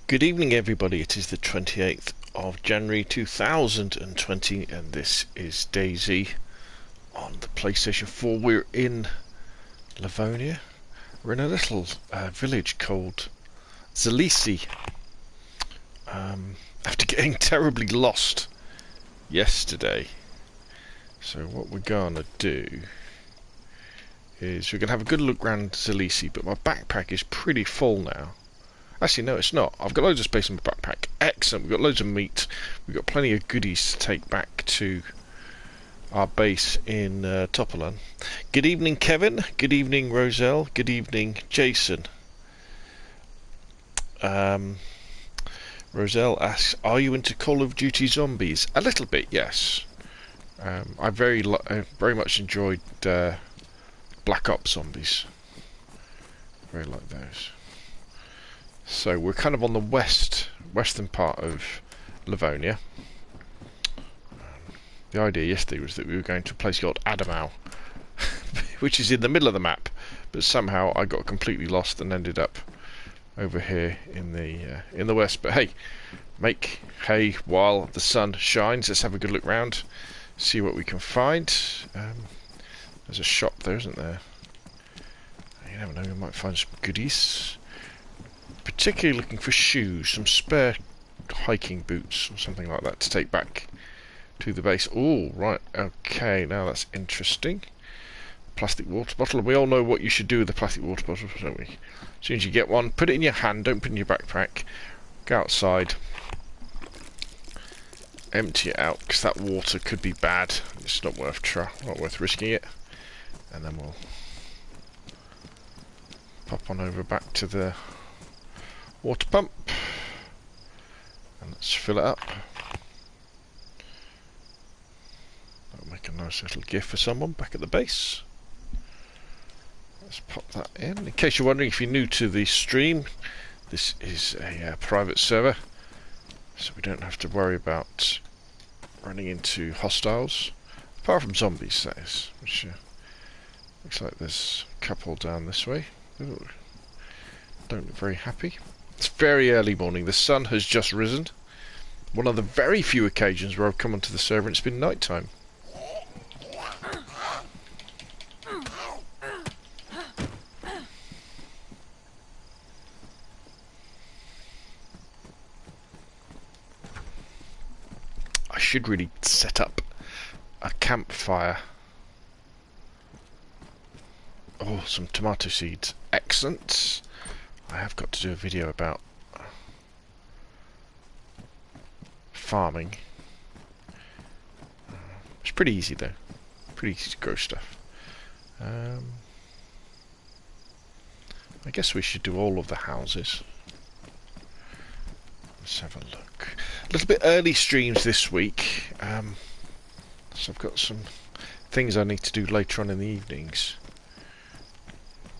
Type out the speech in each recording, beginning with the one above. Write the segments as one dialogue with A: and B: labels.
A: Good evening, everybody. It is the 28th of January 2020, and this is DayZ on the PlayStation 4. We're in Livonia. We're in a little village called Zalesie. After getting terribly lost yesterday. So what we're going to do is we're going to have a good look around Zalesie, but my backpack is pretty full now. Actually, no, it's not. I've got loads of space in my backpack. Excellent. We've got loads of meat. We've got plenty of goodies to take back to our base in Topolin. Good evening, Kevin. Good evening, Roselle. Good evening, Jason. Roselle asks, are you into Call of Duty Zombies? A little bit, yes. I very much enjoyed Black Ops Zombies. Very like those. So we're kind of on the western part of Livonia. The idea yesterday was that we were going to a place called Adamau, which is in the middle of the map, but somehow I got completely lost and ended up over here in the west. But hey, make hay while the sun shines. Let's have a good look round, see what we can find. There's a shop there, isn't there? You never know, we might find some goodies. Particularly looking for shoes, some spare hiking boots or something like that to take back to the base. Oh, right, okay, now that's interesting. Plastic water bottle, and we all know what you should do with a plastic water bottle, don't we? As soon as you get one, put it in your hand, don't put it in your backpack. Go outside, empty it out, because that water could be bad. It's not worth risking it. And then we'll pop on over back to the water pump and let's fill it up. That'll make a nice little gift for someone back at the base. Let's pop that in case you're wondering. If you're new to the stream, this is a private server, so we don't have to worry about running into hostiles, apart from zombies, that is, which looks like there's a couple down this way. Ooh, don't look very happy. It's very early morning. The sun has just risen. One of the very few occasions where I've come onto the server and it's been night time. I should really set up a campfire. Oh, some tomato seeds. Excellent. I have got to do a video about farming. It's pretty easy though. Pretty easy to grow stuff. I guess we should do all of the houses. Let's have a look. A little bit early streams this week. So I've got some things I need to do later on in the evenings.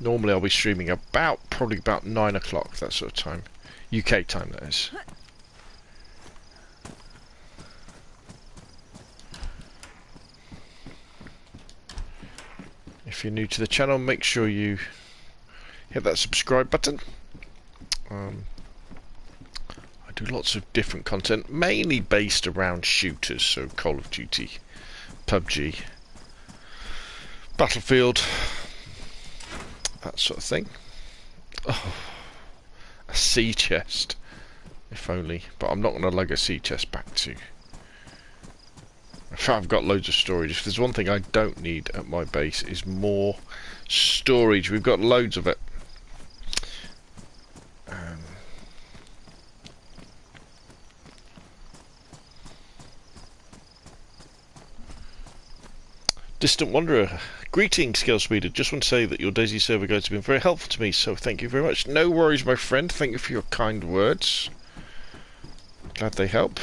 A: Normally I'll be streaming probably about 9 o'clock, that sort of time. UK time, that is. If you're new to the channel, make sure you hit that subscribe button. I do lots of different content, mainly based around shooters, so Call of Duty, PUBG, Battlefield, that sort of thing. Oh, a sea chest. If only. But I'm not going to lug a sea chest back to... I've got loads of storage. If there's one thing I don't need at my base is more storage. We've got loads of it. Distant Wanderer. Greetings, Scalespeeder. Just want to say that your DayZ server guides have been very helpful to me, so thank you very much. No worries, my friend. Thank you for your kind words. Glad they help.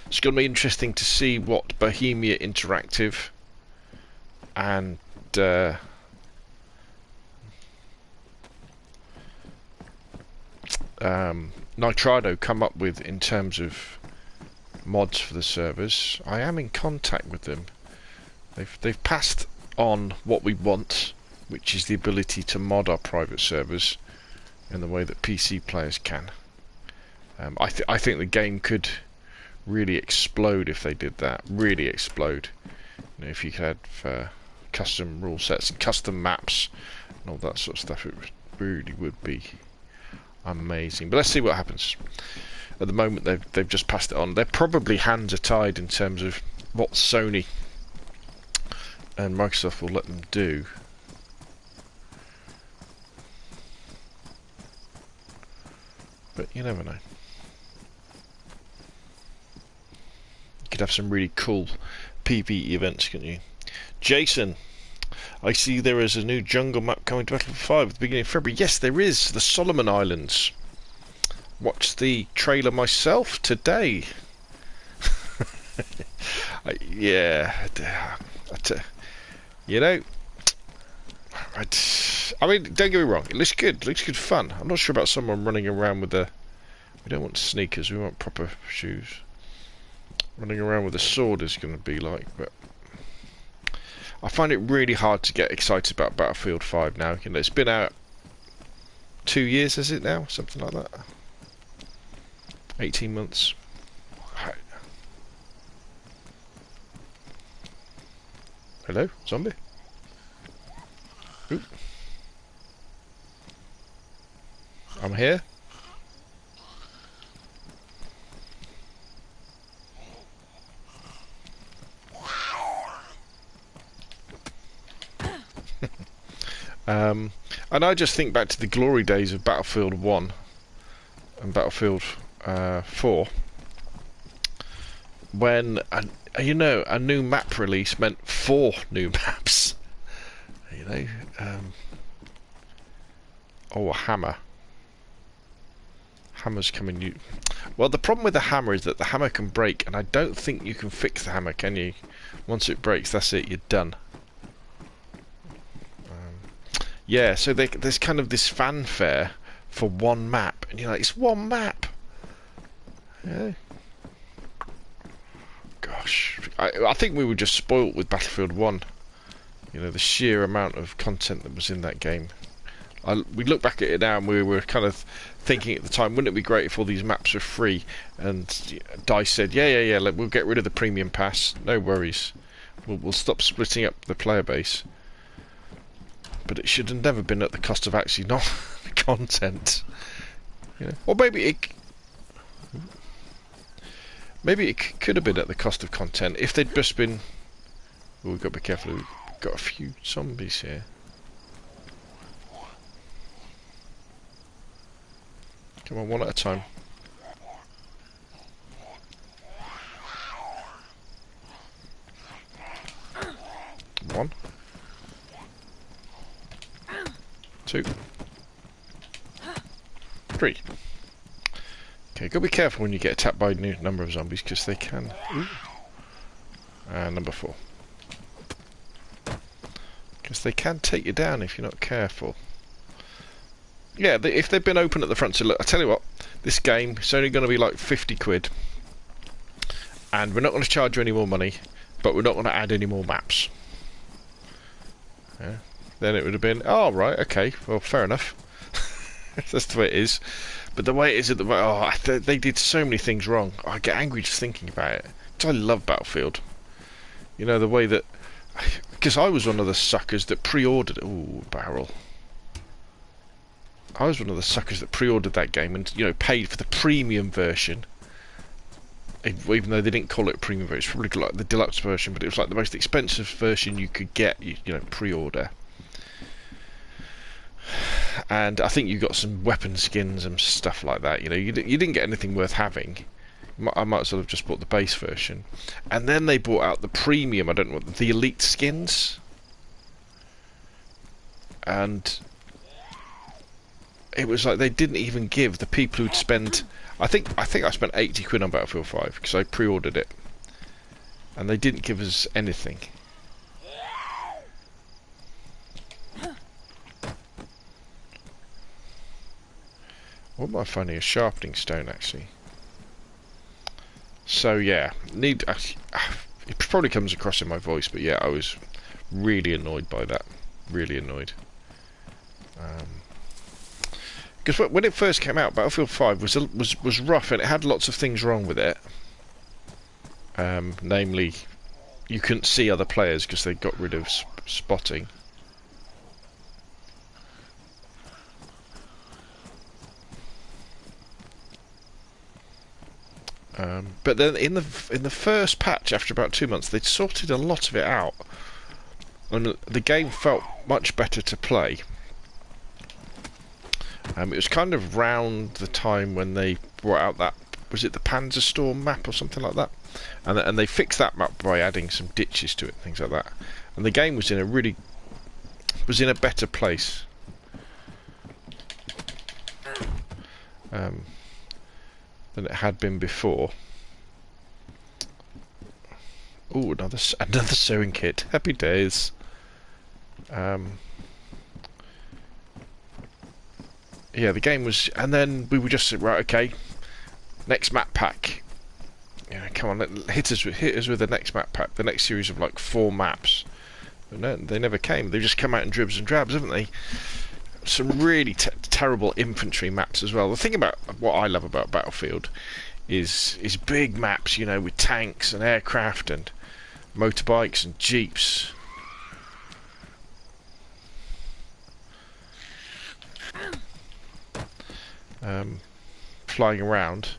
A: It's going to be interesting to see what Bohemia Interactive and Nitrado come up with in terms of mods for the servers. I am in contact with them. They've passed on what we want, which is the ability to mod our private servers in the way that PC players can. I think the game could really explode if they did that. Really explode. You know, if you could have custom rule sets and custom maps and all that sort of stuff, it really would be amazing. But let's see what happens. At the moment, they've just passed it on. Their probably hands are tied in terms of what Sony and Microsoft will let them do. But you never know. You could have some really cool PvE events, couldn't you? Jason, I see there is a new jungle map coming to Battlefield 5 at the beginning of February. Yes, there is. The Solomon Islands. Watched the trailer myself today. Yeah. You know, I mean, don't get me wrong. It looks good. It looks good fun. I'm not sure about someone running around with a... We don't want sneakers. We want proper shoes. Running around with a sword is going to be like, but... I find it really hard to get excited about Battlefield 5 now. You know, it's been out 2 years, is it now? Something like that. 18 months. Hello, zombie? Oop. I'm here. And I just think back to the glory days of Battlefield 1 and Battlefield 4, when you know, a new map release meant 4 new maps. You know, oh, a hammer. Hammer's coming. Well, the problem with the hammer is that the hammer can break, and I don't think you can fix the hammer, can you? Once it breaks, that's it. You're done. Yeah, so there's kind of this fanfare for one map, and you're like, it's one map. Yeah. Gosh, I think we were just spoilt with Battlefield 1. You know, the sheer amount of content that was in that game. We look back at it now, and we were kind of thinking at the time, wouldn't it be great if all these maps were free? And DayZ said, yeah, we'll get rid of the premium pass. No worries. We'll stop splitting up the player base. But it should have never been at the cost of actually not content. You know? Or maybe it could have been at the cost of content if they'd just been... Oh, we've got to be careful. We've got a few zombies here. Come on, one at a time. One. 2. 3. Okay, gotta be careful when you get attacked by a new number of zombies, because they can... Ooh. And number 4. Because they can take you down if you're not careful. Yeah, if they've been open at the front, so look, I tell you what, this game is only going to be like 50 quid. And we're not going to charge you any more money, but we're not going to add any more maps. Yeah. Then it would have been, oh, right, okay, well, fair enough. That's the way it is. But the way it is at the moment, they did so many things wrong. I get angry just thinking about it. Because I love Battlefield. You know, the way that... Because I was one of the suckers that pre-ordered... Ooh, barrel. I was one of the suckers that pre-ordered that game and, you know, paid for the premium version. Even though they didn't call it a premium version. It's probably like the deluxe version, but it was like the most expensive version you could get, you know, pre-order. And I think you got some weapon skins and stuff like that. You know, you didn't get anything worth having. I might as well have just bought the base version. And then they brought out the premium, I don't know what, the elite skins. And it was like they didn't even give the people who'd spend... I think I spent 80 quid on Battlefield 5 because I pre-ordered it. And they didn't give us anything. What am I finding? A sharpening stone, actually. So yeah, it probably comes across in my voice, but yeah, I was really annoyed by that. Really annoyed. Because when it first came out, Battlefield 5 was rough, and it had lots of things wrong with it. Namely, you couldn't see other players because they got rid of spotting. But then in the first patch, after about 2 months, they'd sorted a lot of it out, and the game felt much better to play. It was kind of round the time when they brought out that, was it the Panzerstorm map or something like that? And they fixed that map by adding some ditches to it, things like that. And the game was in a better place. Than it had been before. Oh, another sewing kit. Happy days. Yeah, the game was, and then we were just right. Okay, next map pack. Yeah, come on, hit us with the next map pack. The next series of like 4 maps. But no, they never came. They've just come out in dribs and drabs, haven't they? Some really terrible infantry maps as well. The thing about what I love about Battlefield is big maps, you know, with tanks and aircraft and motorbikes and jeeps. Flying around,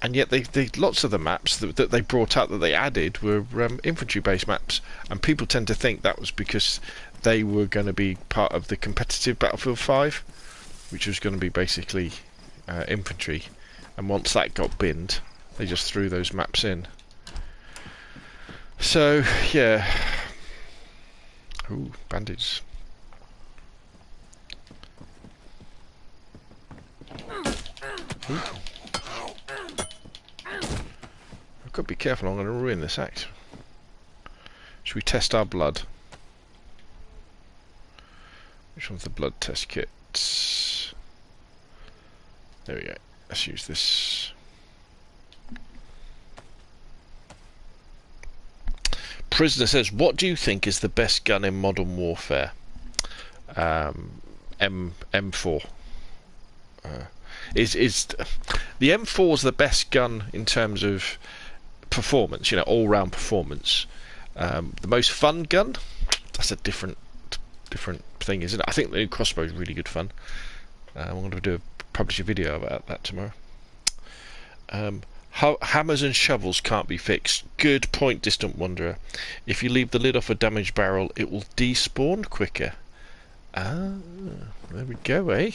A: and yet they lots of the maps that they brought out, that they added, were infantry-based maps, and people tend to think that was because they were going to be part of the competitive Battlefield 5, which was going to be basically infantry, and once that got binned, they just threw those maps in. So yeah. Ooh, bandits. Ooh. I've got to be careful, I'm going to ruin this act. Should we test our blood? Which one's the blood test kit? There we go. Let's use this. Prisoner says, what do you think is the best gun in Modern Warfare? M4. Is the M4 is the best gun in terms of performance, you know, all-round performance. The most fun gun, that's a different thing, isn't it? I think the new crossbow is really good fun. I'm going to publish a video about that tomorrow. Hammers and shovels can't be fixed. Good point, Distant Wanderer. If you leave the lid off a damaged barrel, it will despawn quicker. Ah, there we go, eh?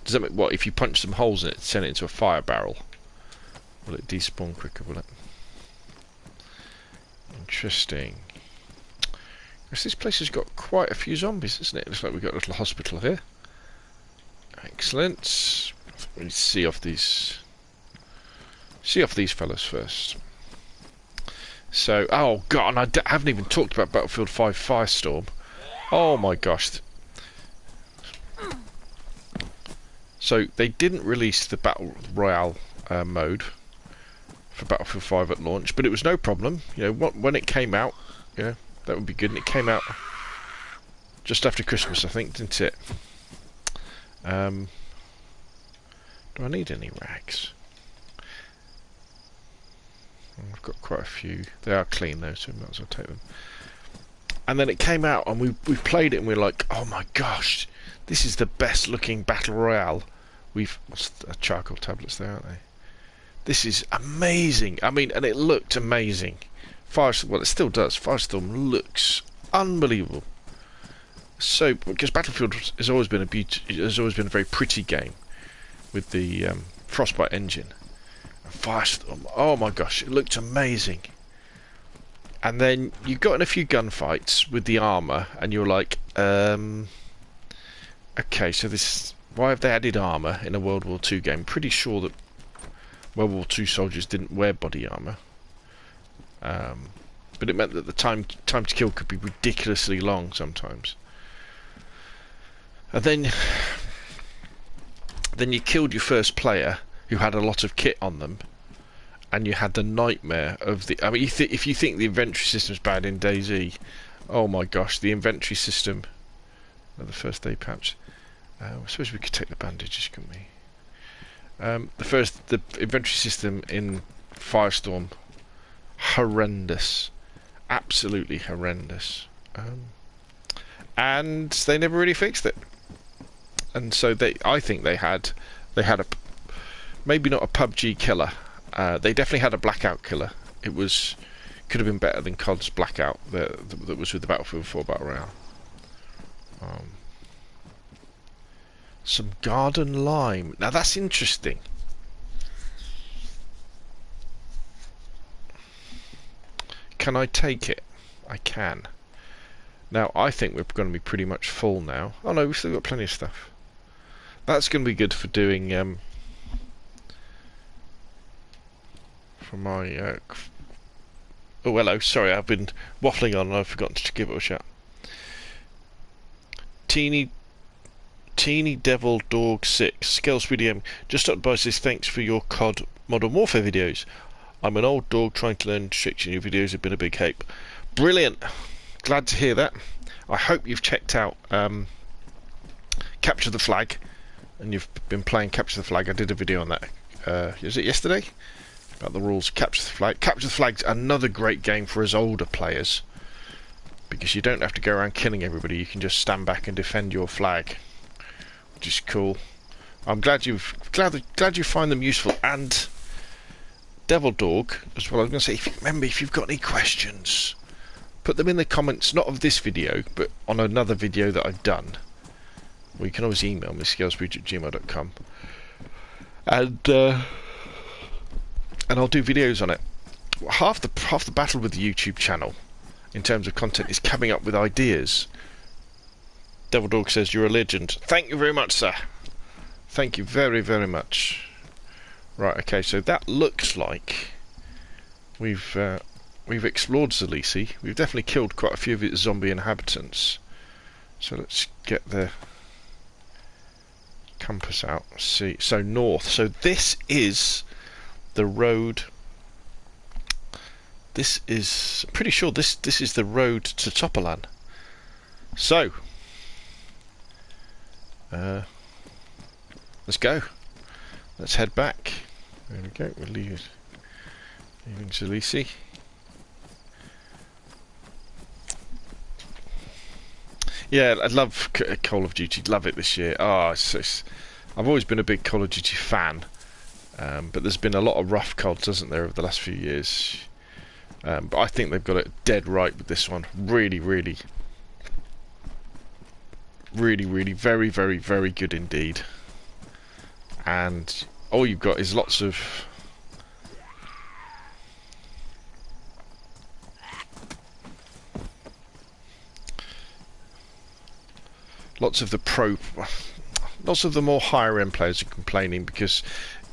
A: Does that mean, what, if you punch some holes in it, send it into a fire barrel, will it despawn quicker, will it? Interesting. Because this place has got quite a few zombies, isn't it? Looks like we've got a little hospital here. Excellent. We need to see off these fellas first. So, oh god, and I haven't even talked about Battlefield 5 Firestorm. Oh my gosh. So they didn't release the Battle Royale mode for Battlefield 5 at launch, but it was no problem. You know, when it came out, you know, that would be good. And it came out just after Christmas, I think, didn't it? Do I need any rags? I've got quite a few. They are clean though, so we might as well take them. And then it came out, and we played it, and we were like, oh my gosh, this is the best looking Battle Royale. What's the charcoal tablets there, aren't they? This is amazing. I mean, and it looked amazing. Well, it still does. Firestorm looks unbelievable. So, because Battlefield has always been a very pretty game with the Frostbite engine. And Firestorm, oh my gosh, it looked amazing. And then you got in a few gunfights with the armour, and you're like, okay, so why have they added armour in a World War II game? Pretty sure that World War II soldiers didn't wear body armour. But it meant that the time to kill could be ridiculously long sometimes. And then you killed your first player who had a lot of kit on them, and you had the nightmare of the... I mean, if you think the inventory system's bad in DayZ, oh my gosh, the inventory system... the first day patch. I suppose we could take the bandages, couldn't we? The inventory system in Firestorm, horrendous, absolutely horrendous, and they never really fixed it. And so I think they had a, maybe not a PUBG killer. They definitely had a blackout killer. Could have been better than COD's blackout that was with the Battlefield 4 Battle Royale. Some garden lime. Now that's interesting. Can I take it? I can. Now I think we're going to be pretty much full now. Oh no, we've still got plenty of stuff. That's going to be good for doing for my oh hello, sorry, I've been waffling on and I've forgotten to give it a shot. Teeny Devil Dog 6 Scalespeeder, just up by says thanks for your COD Modern Warfare videos. I'm an old dog trying to learn tricks, and your videos have been a big help. Brilliant, glad to hear that. I hope you've checked out Capture the Flag, and you've been playing Capture the Flag. I did a video on that. Was it yesterday? About the rules of Capture the Flag. Capture the Flag's another great game for us older players, because you don't have to go around killing everybody. You can just stand back and defend your flag, which is cool. I'm glad you find them useful. And Devil Dog as well. I was going to say, if you've got any questions, put them in the comments. Not of this video, but on another video that I've done. Well, you can always email me, scalespeeder@gmail.com, and I'll do videos on it. Half the battle with the YouTube channel, in terms of content, is coming up with ideas. Devil Dog says you're a legend. Thank you very much, sir. Thank you very, very much. Right, okay, so that looks like we've explored Zalesie. We've definitely killed quite a few of its zombie inhabitants. So let's get the compass out. See, so north. So this is the road. This is, pretty sure this is the road to Topolin. So let's go. Let's head back. There we go. We're leaving Zalesie. Yeah, I love Call of Duty. Love it this year. I've always been a big Call of Duty fan, but there's been a lot of rough CODs, hasn't there, over the last few years? But I think they've got it dead right with this one. Really, very, very, very good indeed. And all you've got is lots of the more higher end players are complaining because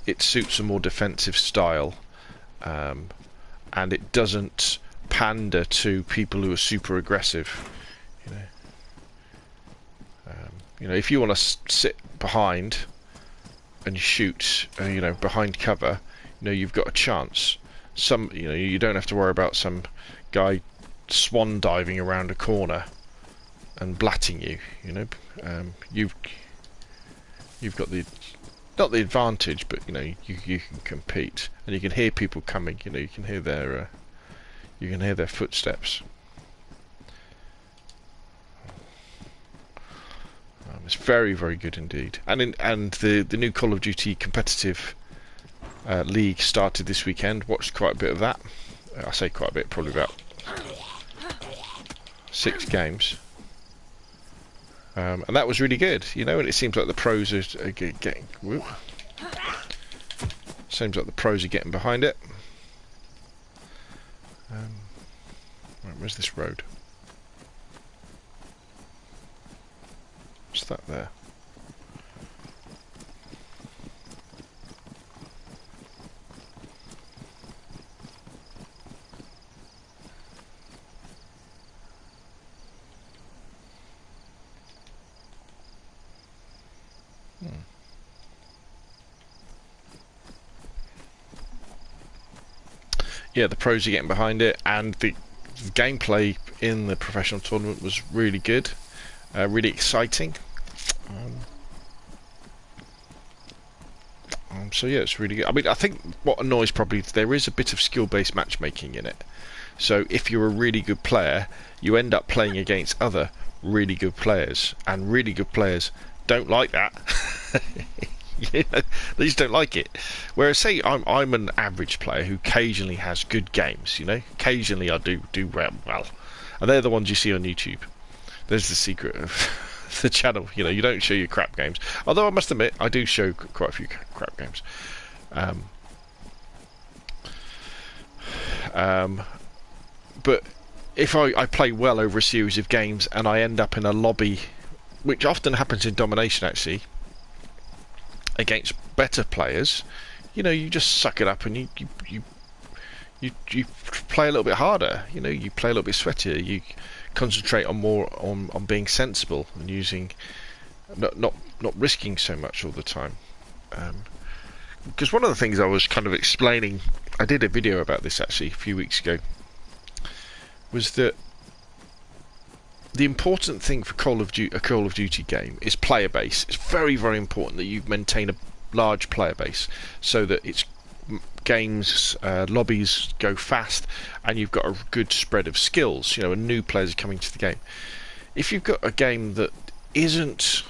A: it suits a more defensive style, and it doesn't pander to people who are super aggressive. You know, if you want to sit behind and shoot, behind cover, you've got a chance. You don't have to worry about some guy swan diving around a corner and blatting you. You've got not the advantage, but you can compete, and you can hear people coming. You can hear their footsteps. It's very, very good indeed. And the new Call of Duty competitive league started this weekend. Watched quite a bit of that. I say quite a bit, probably about 6 games. And that was really good, and it seems like the pros are getting. Whoop. Seems like the pros are getting behind it. Right, where's this road? What's that there? Yeah, the pros are getting behind it, and the gameplay in the professional tournament was really good, really exciting. So yeah, it's really good. I mean, I think what annoys probably there is a bit of skill-based matchmaking in it. So if you're a really good player, you end up playing against other really good players, and really good players don't like that. You know, they just don't like it. Whereas, say, I'm an average player who occasionally has good games. You know, occasionally I do well, and they're the ones you see on YouTube. There's the secret of the channel. You know, you don't show your crap games. Although I must admit, I do show quite a few crap games. But if I play well over a series of games and I end up in a lobby, which often happens in domination actually, against better players, you know, you just suck it up and you play a little bit harder. You know, you play a little bit sweatier. You concentrate on being sensible and using not risking so much all the time. Because one of the things I was kind of explaining, I did a video about this actually a few weeks ago, was that the important thing for a Call of Duty game is player base. It's very, very important that you maintain a large player base so that its games, lobbies go fast, and you've got a good spread of skills, you know, and new players are coming to the game. If you've got a game that isn't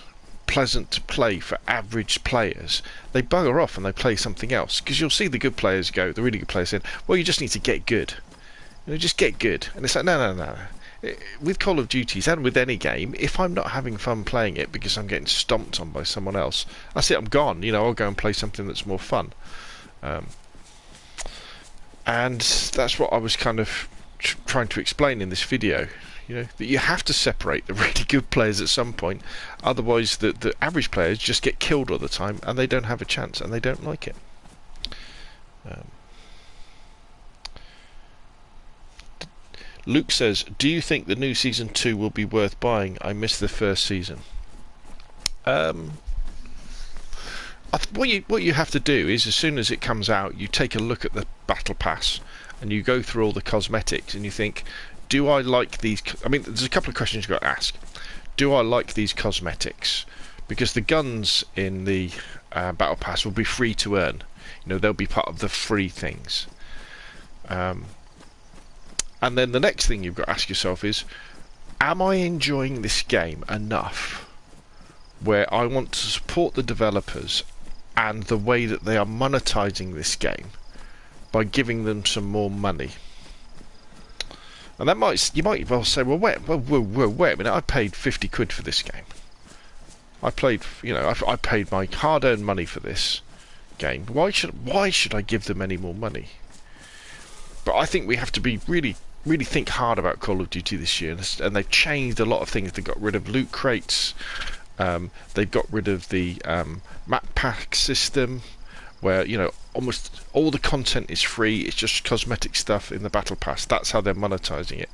A: pleasant to play for average players, they bugger off and they play something else, because you'll see the good players go, the really good players saying, well, you just need to get good. You know, just get good. And it's like, no. With Call of Duties and with any game, if I'm not having fun playing it because I'm getting stomped on by someone else, that's it, I'm gone. You know, I'll go and play something that's more fun. And that's what I was kind of trying to explain in this video. You know, that you have to separate the really good players at some point, otherwise the average players just get killed all the time and they don't have a chance and they don't like it. Luke says, do you think the new Season 2 will be worth buying? I missed the first season. What you have to do is, as soon as it comes out, you take a look at the Battle Pass and you go through all the cosmetics and you think, do I like these? I mean, there's a couple of questions you've got to ask. Do I like these cosmetics? Because the guns in the Battle Pass will be free to earn. You know, they'll be part of the free things. And then the next thing you've got to ask yourself is, am I enjoying this game enough where I want to support the developers and the way that they are monetizing this game by giving them some more money? And that you might well say, well, wait a minute, I paid 50 quid for this game. I paid my hard-earned money for this game. Why should I give them any more money? But I think we have to be really think hard about Call of Duty this year, and they've changed a lot of things. They got rid of loot crates. They've got rid of the map pack system, where, you know, almost all the content is free. It's just cosmetic stuff in the Battle Pass. That's how they're monetizing it.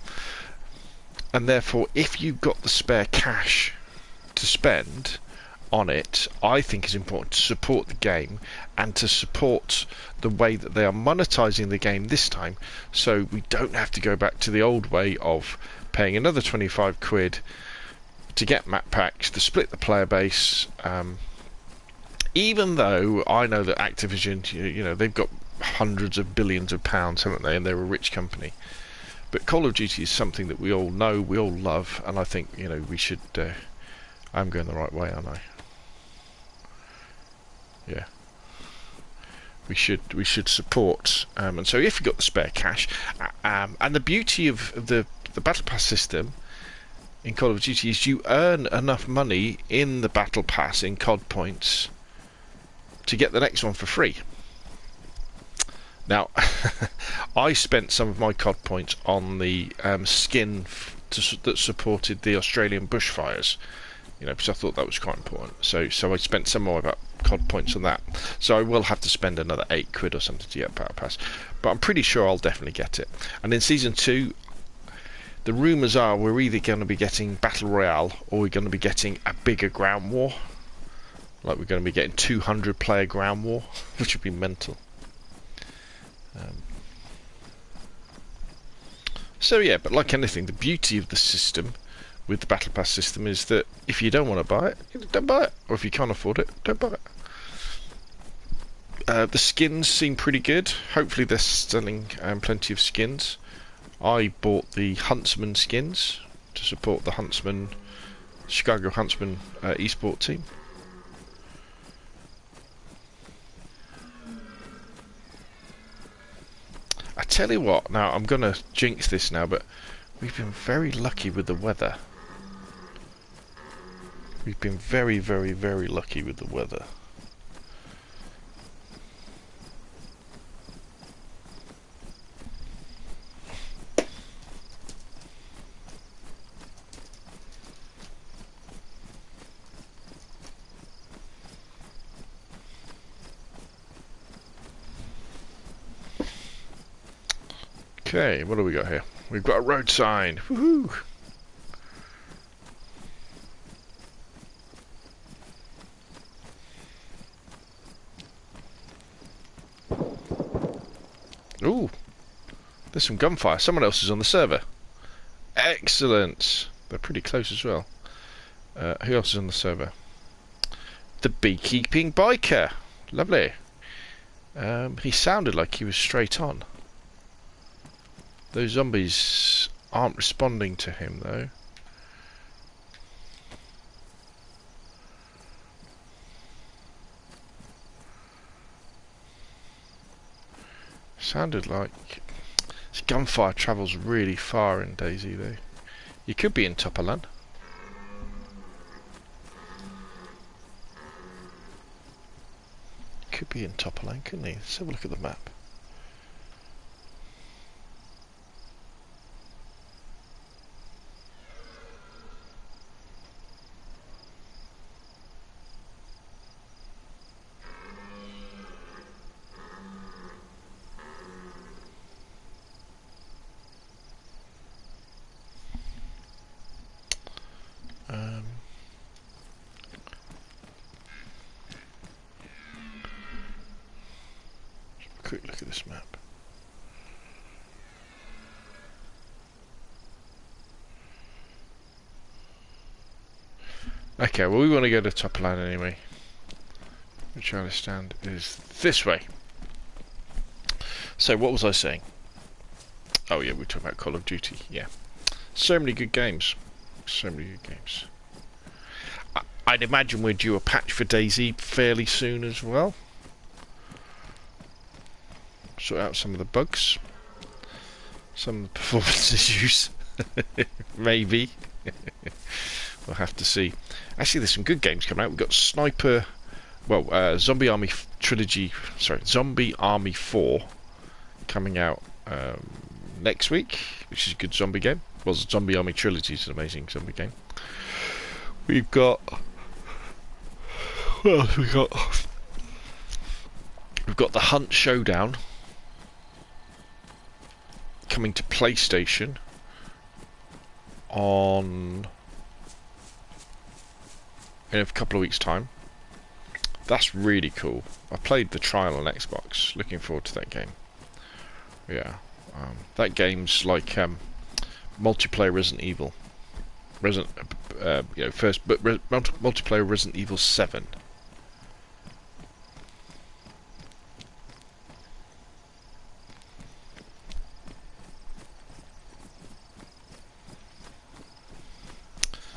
A: And therefore, if you've got the spare cash to spend on it, I think it's important to support the game and to support the way that they are monetizing the game this time, so we don't have to go back to the old way of paying another 25 quid to get map packs, to split the player base. Even though I know that Activision, you know, they've got hundreds of billions of pounds, haven't they, and they're a rich company. But Call of Duty is something that we all know, we all love, and I think, you know, we should... I'm going the right way, aren't I? Yeah. We should support, and so if you've got the spare cash, and the beauty of the Battle Pass system in Call of Duty is you earn enough money in the Battle Pass in COD points to get the next one for free. Now, I spent some of my COD points on the skin that supported the Australian bushfires, you know, because I thought that was quite important. So I spent some more about COD points on that. So I will have to spend another 8 quid or something to get Battle Pass, but I'm pretty sure I'll definitely get it. And in Season 2, the rumours are we're either going to be getting Battle Royale or we're going to be getting a bigger ground war. Like, we're going to be getting 200 player ground war, which would be mental. So yeah, but like anything, the beauty of the system with the Battle Pass system is that if you don't want to buy it, don't buy it. Or if you can't afford it, don't buy it. The skins seem pretty good. Hopefully they're selling plenty of skins. I bought the Huntsman skins to support the Huntsman, Chicago Huntsman esport team. I tell you what, now I'm going to jinx this now, but we've been very lucky with the weather. We've been very, very, very lucky with the weather. Okay, what do we got here? We've got a road sign. Woohoo! Ooh, there's some gunfire. Someone else is on the server. Excellent. They're pretty close as well. Who else is on the server? The beekeeping biker. Lovely. He sounded like he was straight on. Those zombies aren't responding to him, though. Sounded like... This gunfire travels really far in DayZ, though. You could be in Topolin. Could be in Topolin, couldn't he? Let's have a look at the map. Quick look at this map. Okay, well we want to go to Topolin anyway, which I understand is this way. So what was I saying? Oh yeah, we're talking about Call of Duty. Yeah, so many good games. So many good games. I'd imagine we're due a patch for DayZ fairly soon as well. Sort out some of the bugs, some of the performance issues. Maybe. We'll have to see. Actually, there's some good games coming out. We've got Sniper, well, Zombie Army Trilogy, sorry, Zombie Army 4 coming out next week, which is a good zombie game. Well, Zombie Army Trilogy is an amazing zombie game. We've got, what else we got? We've got the Hunt Showdown coming to PlayStation in a couple of weeks' time. That's really cool. I played the trial on Xbox. Looking forward to that game. Yeah, that game's like multiplayer Resident Evil. Multiplayer Resident Evil 7.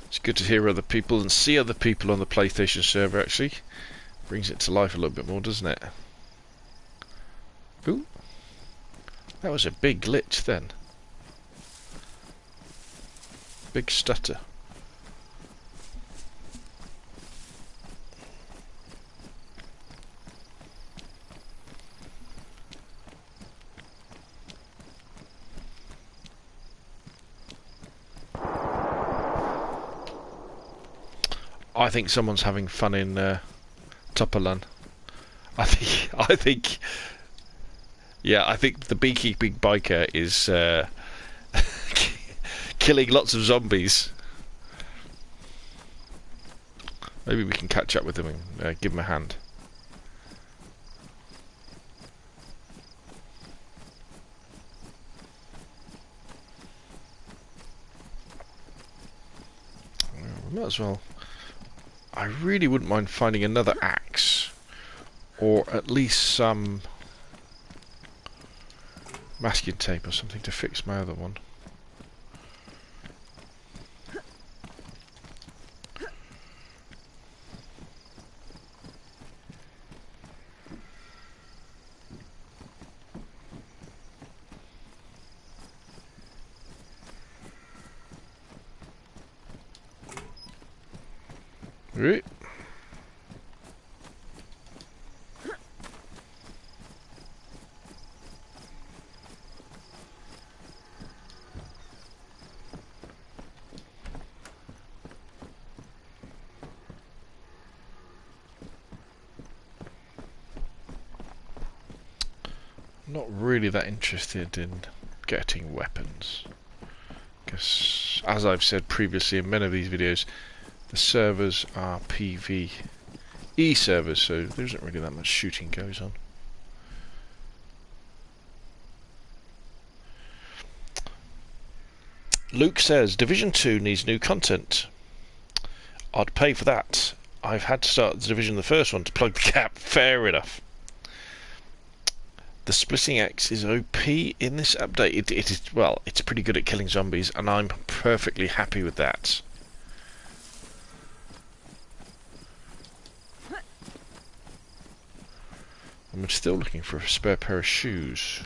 A: It's good to hear other people and see other people on the PlayStation server, actually. Brings it to life a little bit more, doesn't it? Ooh. That was a big glitch then. Big stutter. I think someone's having fun in Topolin. I think the beekeeping biker is killing lots of zombies. Maybe we can catch up with him and give him a hand. We might as well. I really wouldn't mind finding another axe or at least some masking tape or something to fix my other one. Right. Not really that interested in getting weapons, because as I've said previously in many of these videos, the servers are PvE servers, so there isn't really that much shooting goes on. Luke says Division 2 needs new content. I'd pay for that. I've had to start the Division the first one to plug the gap. Fair enough. The Splitting Axe is OP in this update. It is, well, it's pretty good at killing zombies, and I'm perfectly happy with that. I'm still looking for a spare pair of shoes.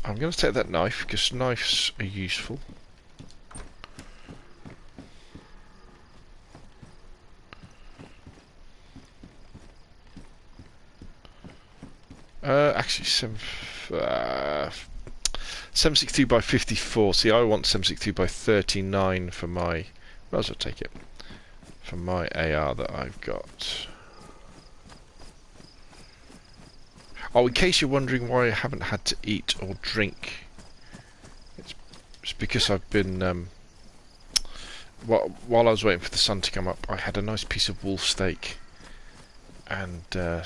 A: I'm going to take that knife, because knives are useful. Actually, 762 by 54. See, I want 762 by 39 for my... Might as well take it. For my AR that I've got. Oh, in case you're wondering why I haven't had to eat or drink, it's because I've been... while I was waiting for the sun to come up, I had a nice piece of wolf steak and a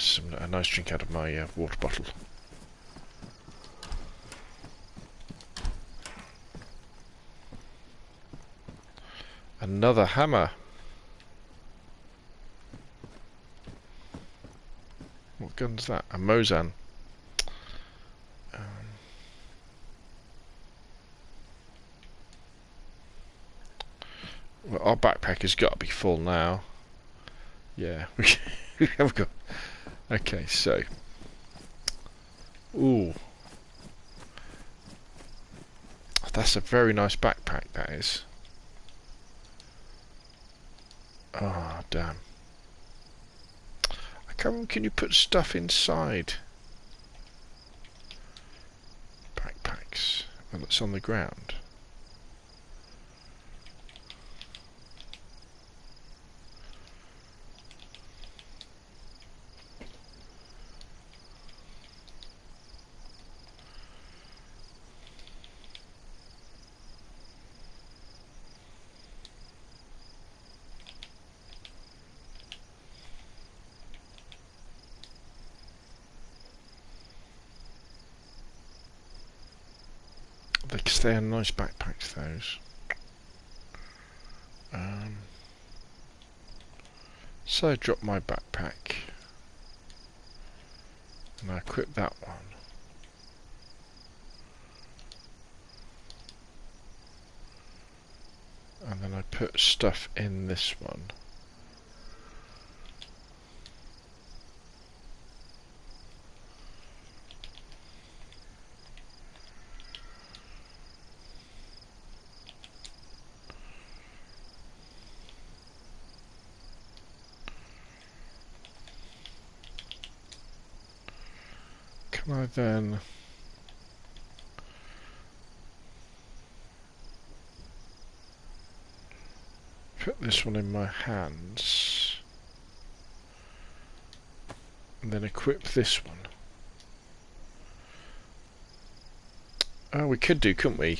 A: nice drink out of my water bottle. Another hammer. What gun's that? A Mosin. Well, our backpack has got to be full now. Yeah, we have got. Okay, so. Ooh. That's a very nice backpack, that is. Oh, damn. I can't remember, can you put stuff inside backpacks when it's on the ground? They are nice backpacks, those. So I drop my backpack and I equip that one. And then I put stuff in this one. Can I then put this one in my hands and then equip this one? Oh, we could do, couldn't we?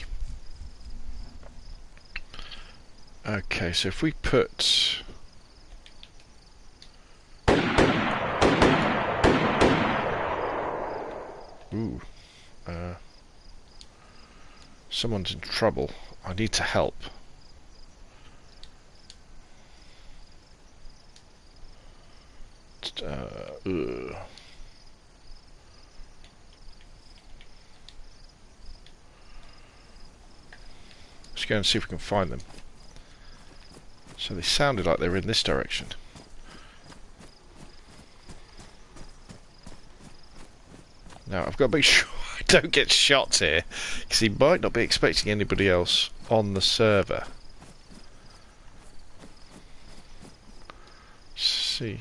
A: Okay, so if we put... Ooh. Someone's in trouble. I need to help. just... ugh. Let's go and see if we can find them. So they sounded like they were in this direction. Now I've got to make sure I don't get shot here, because he might not be expecting anybody else on the server. Let's see.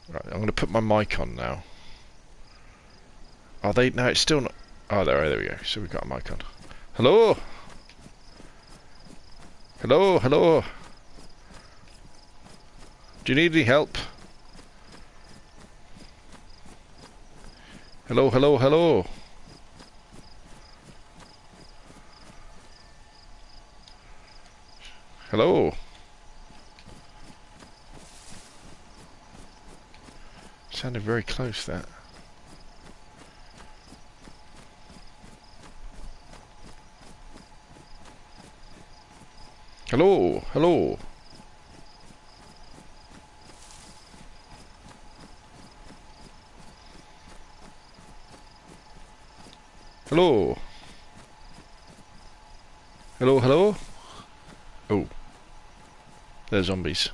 A: Right, I'm going to put my mic on now. Are they? No, it's still not. Oh, there we go. So we've got a mic on. Hello? Hello, hello? Do you need any help? Hello, hello, hello? Hello? Sounded very close, that. Hello, hello. Hello. Hello, hello. Oh. They're zombies.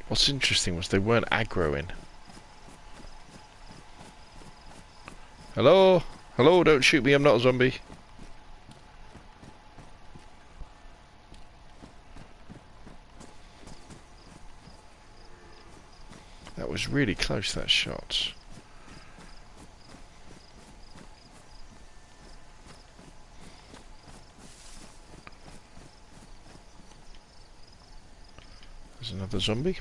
A: What's interesting was they weren't aggroing. Hello? Hello, don't shoot me, I'm not a zombie. That was really close, that shot. There's another zombie.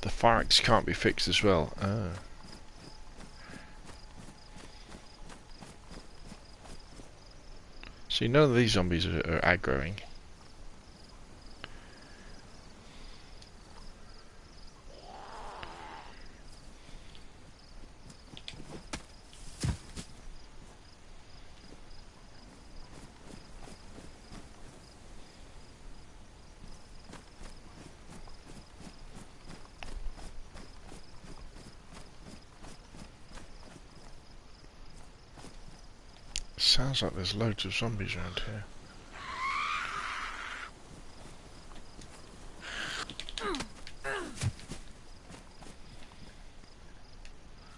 A: The fire axe can't be fixed as well. Ah. See, none of these zombies are aggroing. Sounds like there's loads of zombies around here.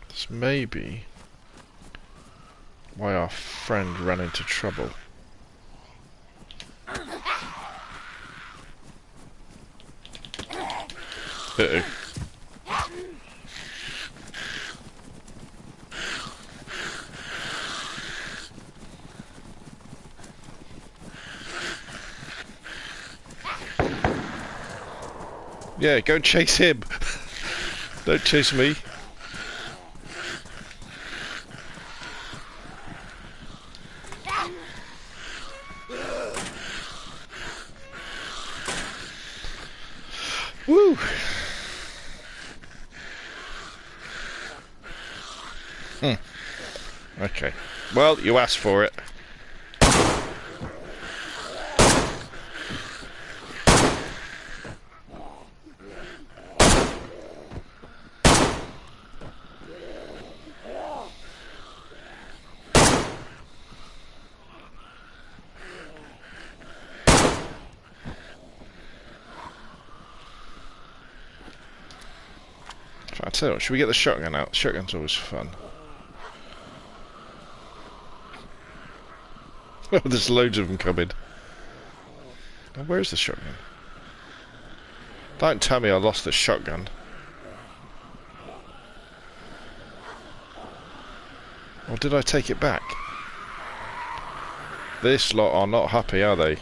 A: This may be why our friend ran into trouble. Uh-oh. Yeah, go and chase him. Don't chase me. Woo! Okay. Well, you asked for it. I tell you what, should we get the shotgun out? Shotgun's always fun. Oh, there's loads of them coming. Now, where's the shotgun? Don't tell me I lost the shotgun. Or did I take it back? This lot are not happy, are they?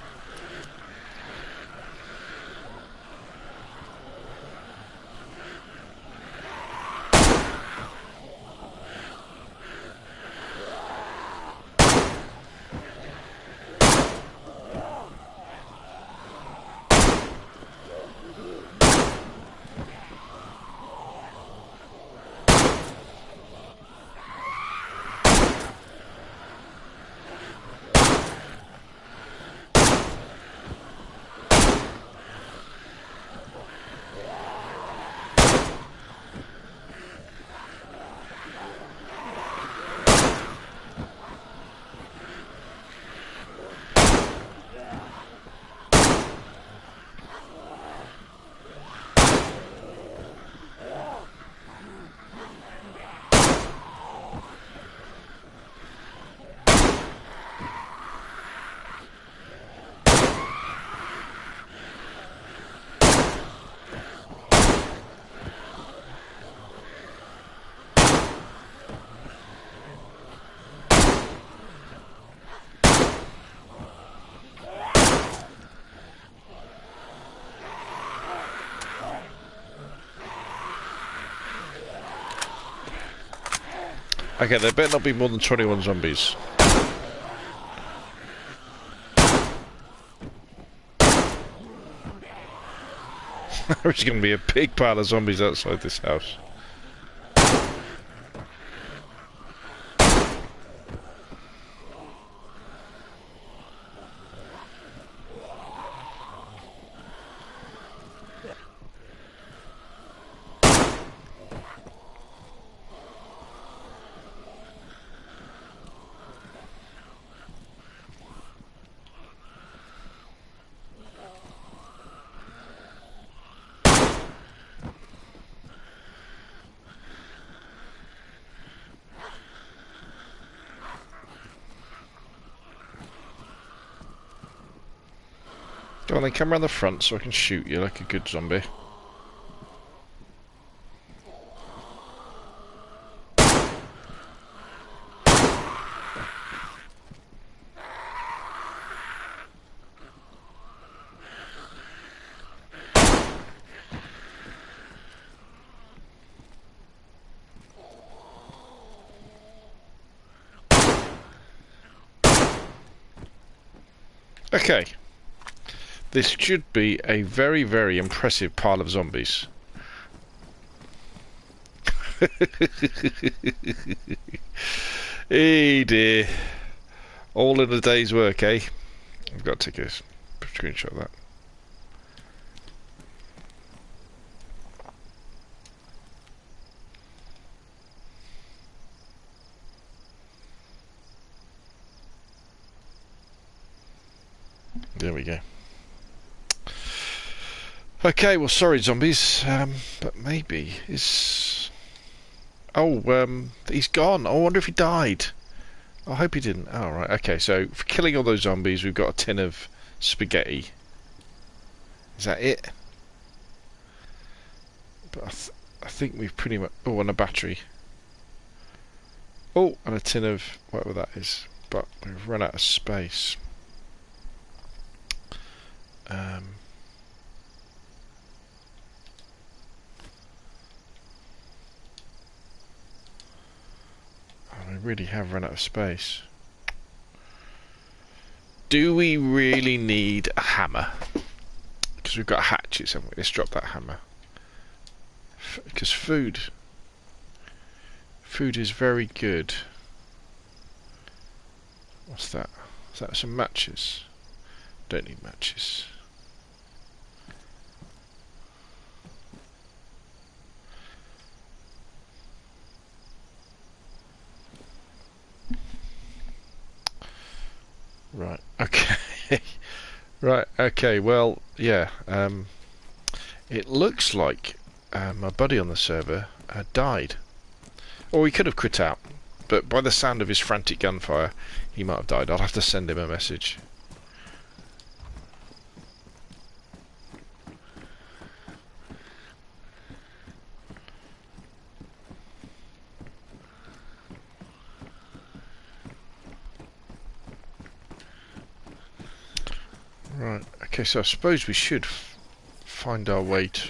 A: Okay, there better not be more than 21 zombies. There's going to be a big pile of zombies outside this house. Go on then, come around the front so I can shoot you like a good zombie. Okay. This should be a very, very impressive pile of zombies. Hey dear. All in a day's work, eh? I've got to take a screenshot of that. There we go. Okay, well, sorry, zombies, but maybe is. Oh, he's gone. I wonder if he died. I hope he didn't. Oh, right. Okay, so for killing all those zombies, we've got a tin of spaghetti. Is that it? But I think we've pretty much. Oh, and a battery. Oh, and a tin of whatever that is. But we've run out of space. We really have run out of space. Do we really need a hammer? Because we've got hatchets, haven't we? Let's drop that hammer. Because food is very good. What's that? Is that some matches? Don't need matches. Right, okay. Right, okay, well, yeah, it looks like my buddy on the server died. Or he could have quit out, but by the sound of his frantic gunfire, he might have died. I'll have to send him a message. Right, okay, so I suppose we should find our way to...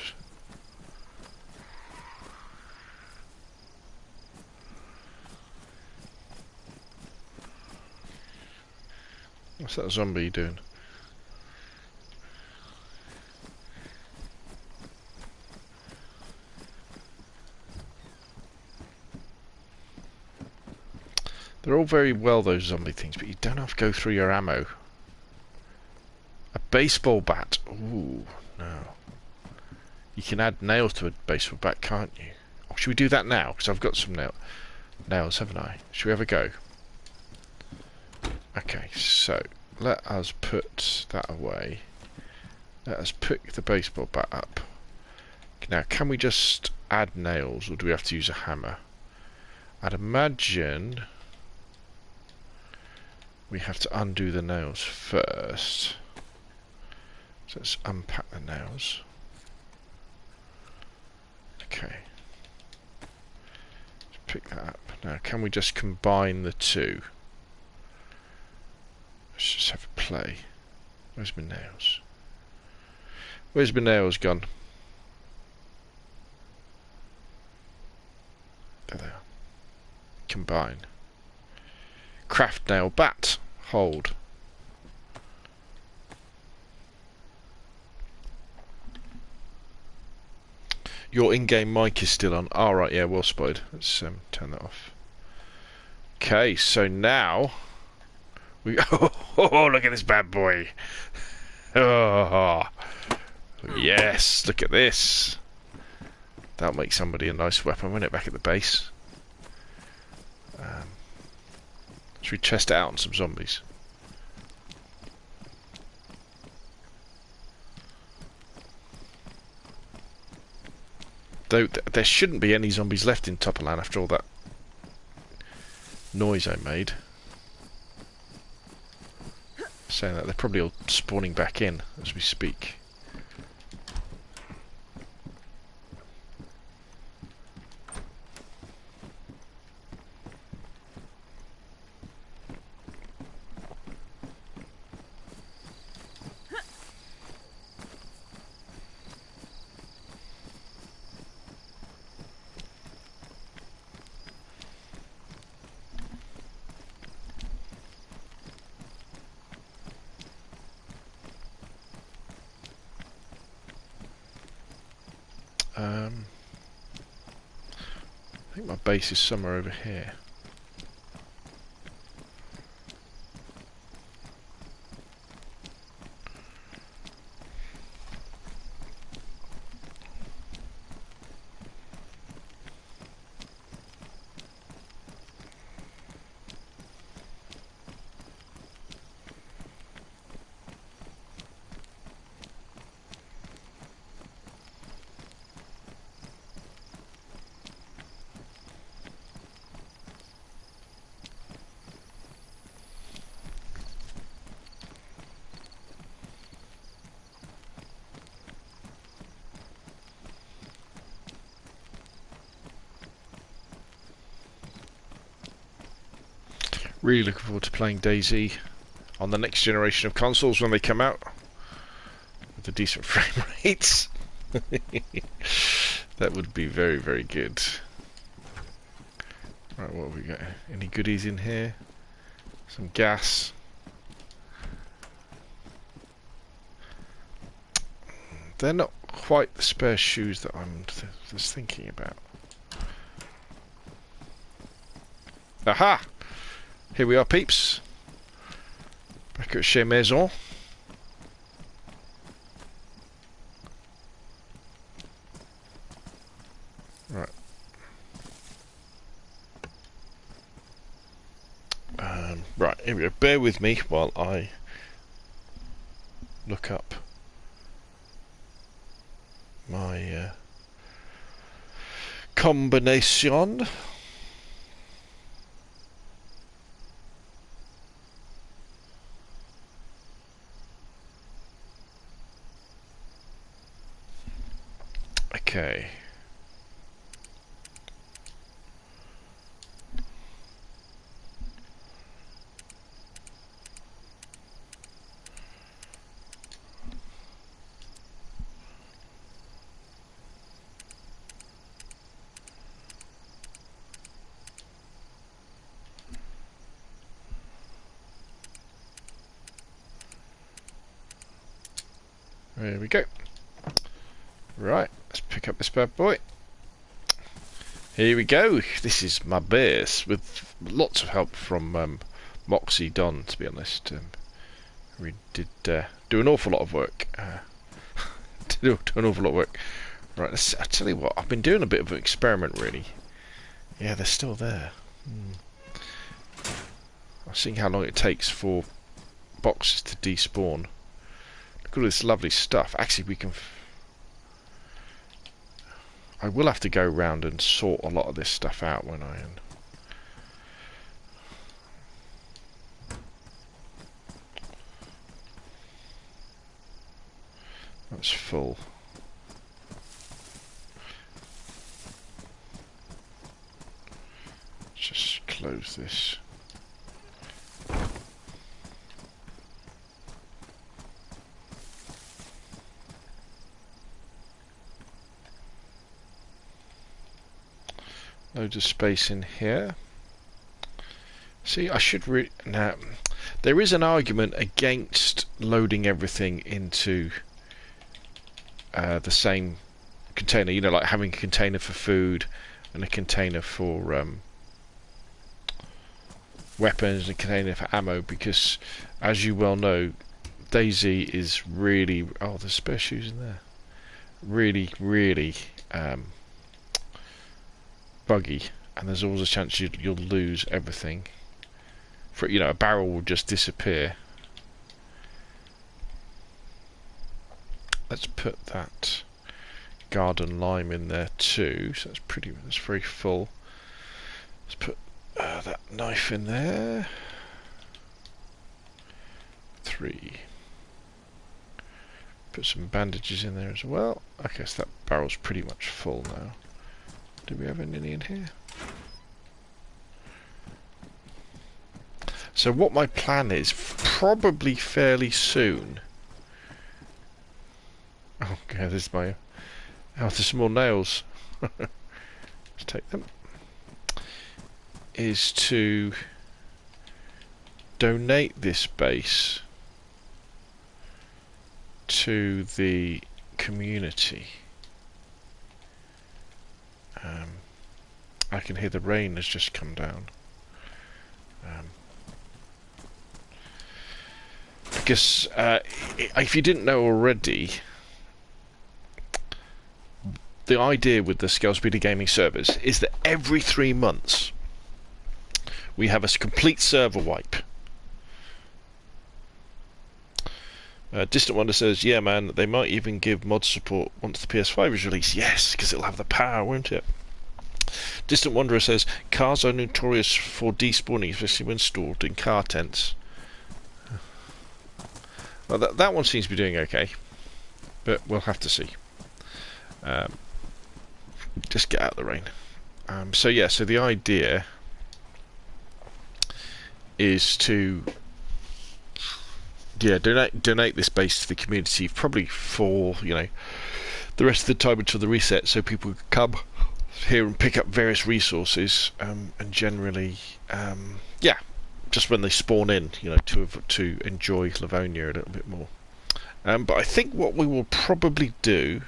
A: What's that zombie doing? They're all very well, those zombie things, but you don't have to go through your ammo. A baseball bat. Ooh, no. You can add nails to a baseball bat, can't you? Oh, should we do that now? Because I've got some nails, haven't I? Should we have a go? Okay, so let us put that away. Let us pick the baseball bat up. Now, can we just add nails, or do we have to use a hammer? I'd imagine we have to undo the nails first. So let's unpack the nails. Okay. Let's pick that up. Now, can we just combine the two? Let's just have a play. Where's my nails? Where's my nails gone? There they are. Combine. Craft nail bat. Hold. Your in-game mic is still on. Oh, right, yeah, well spotted. Let's turn that off. Okay, so now we oh, look at this bad boy. Oh, yes, look at this. That'll make somebody a nice weapon, won't it, back at the base? Should we test it out on some zombies? Though there shouldn't be any zombies left in Topolin after all that noise I made. Saying that they're probably all spawning back in as we speak. I think my base is somewhere over here. Really looking forward to playing DayZ on the next generation of consoles when they come out with the decent frame rates. That would be very, very good. Right, what have we got? Any goodies in here? Some gas. They're not quite the spare shoes that I'm just thinking about. Aha! Here we are, peeps. Back at Chez Maison. Right. Right, here we go. Bear with me while I look up my combination. Okay. There we go. Right, let's pick up this bad boy. Here we go. This is my base with lots of help from Moxie Don, to be honest. We did do an awful lot of work. do an awful lot of work. Right, I tell you what, I've been doing a bit of an experiment, really. Yeah, they're still there. I'm seeing how long it takes for boxes to despawn. Look at all this lovely stuff. Actually, we can... I will have to go around and sort a lot of this stuff out when I... That's full. Just close this. Loads of space in here. See, I should now. There is an argument against loading everything into the same container. You know, like having a container for food and a container for weapons and a container for ammo, because, as you well know, DayZ is really... Oh, there's spare shoes in there. Really, really buggy, and there's always a chance you'll lose everything. For, you know, a barrel will just disappear. Let's put that garden lime in there too. So that's very full. Let's put that knife in there. 3. Put some bandages in there as well. Okay, so that barrel's pretty much full now. Do we have any in here? So what my plan is, probably fairly soon... Oh, okay, there's my... Oh, there's some more nails. Let's take them. Is to donate this base to the community. I can hear the rain has just come down. Because if you didn't know already, the idea with the Scalespeeder gaming servers is that every 3 months we have a complete server wipe. Distant Wonder says, yeah man, they might even give mod support once the PS5 is released. Yes, because it'll have the power, won't it? Distant Wanderer says, cars are notorious for despawning, especially when stored in car tents. Well, that one seems to be doing okay, but we'll have to see. Just get out of the rain. So yeah, so the idea is to donate this base to the community, probably for, you know, the rest of the time until the reset, so people can come here and pick up various resources, and generally, yeah, just when they spawn in, you know, to enjoy Livonia a little bit more. But I think what we will probably do...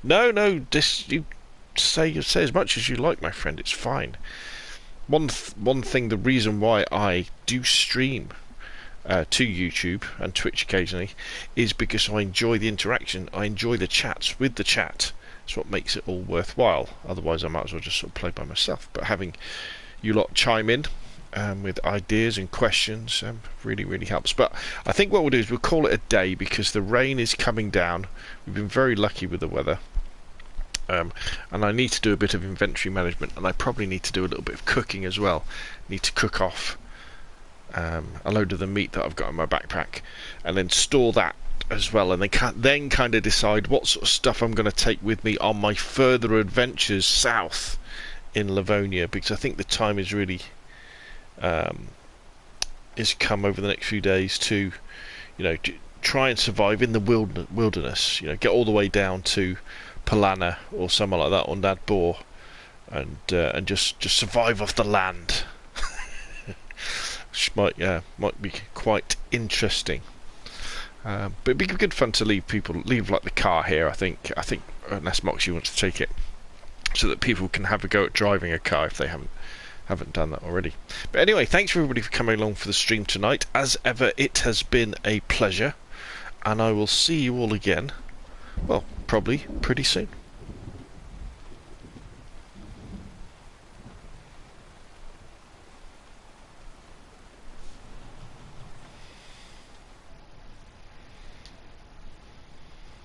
A: No, you say as much as you like, my friend. It's fine. One thing, the reason why I do stream to YouTube and Twitch occasionally is because I enjoy the interaction. I enjoy the chats with the chat. It's what makes it all worthwhile. Otherwise, I might as well just sort of play by myself. But having you lot chime in with ideas and questions really, really helps. But I think what we'll do is we'll call it a day, because the rain is coming down. We've been very lucky with the weather. And I need to do a bit of inventory management, and I probably need to do a little bit of cooking as well. Need to cook off a load of the meat that I've got in my backpack, and then store that as well, and then kind of decide what sort of stuff I'm going to take with me on my further adventures south in Livonia, because I think the time is really is come over the next few days to, you know, try and survive in the wilderness. You know, get all the way down to Polana or somewhere like that on that boar, and just survive off the land, which might be quite interesting. But it'd be good fun to leave like the car here. I think unless Moxie wants to take it, so that people can have a go at driving a car if they haven't done that already. But anyway, thanks for everybody for coming along for the stream tonight. As ever, it has been a pleasure, and I will see you all again, well, probably pretty soon.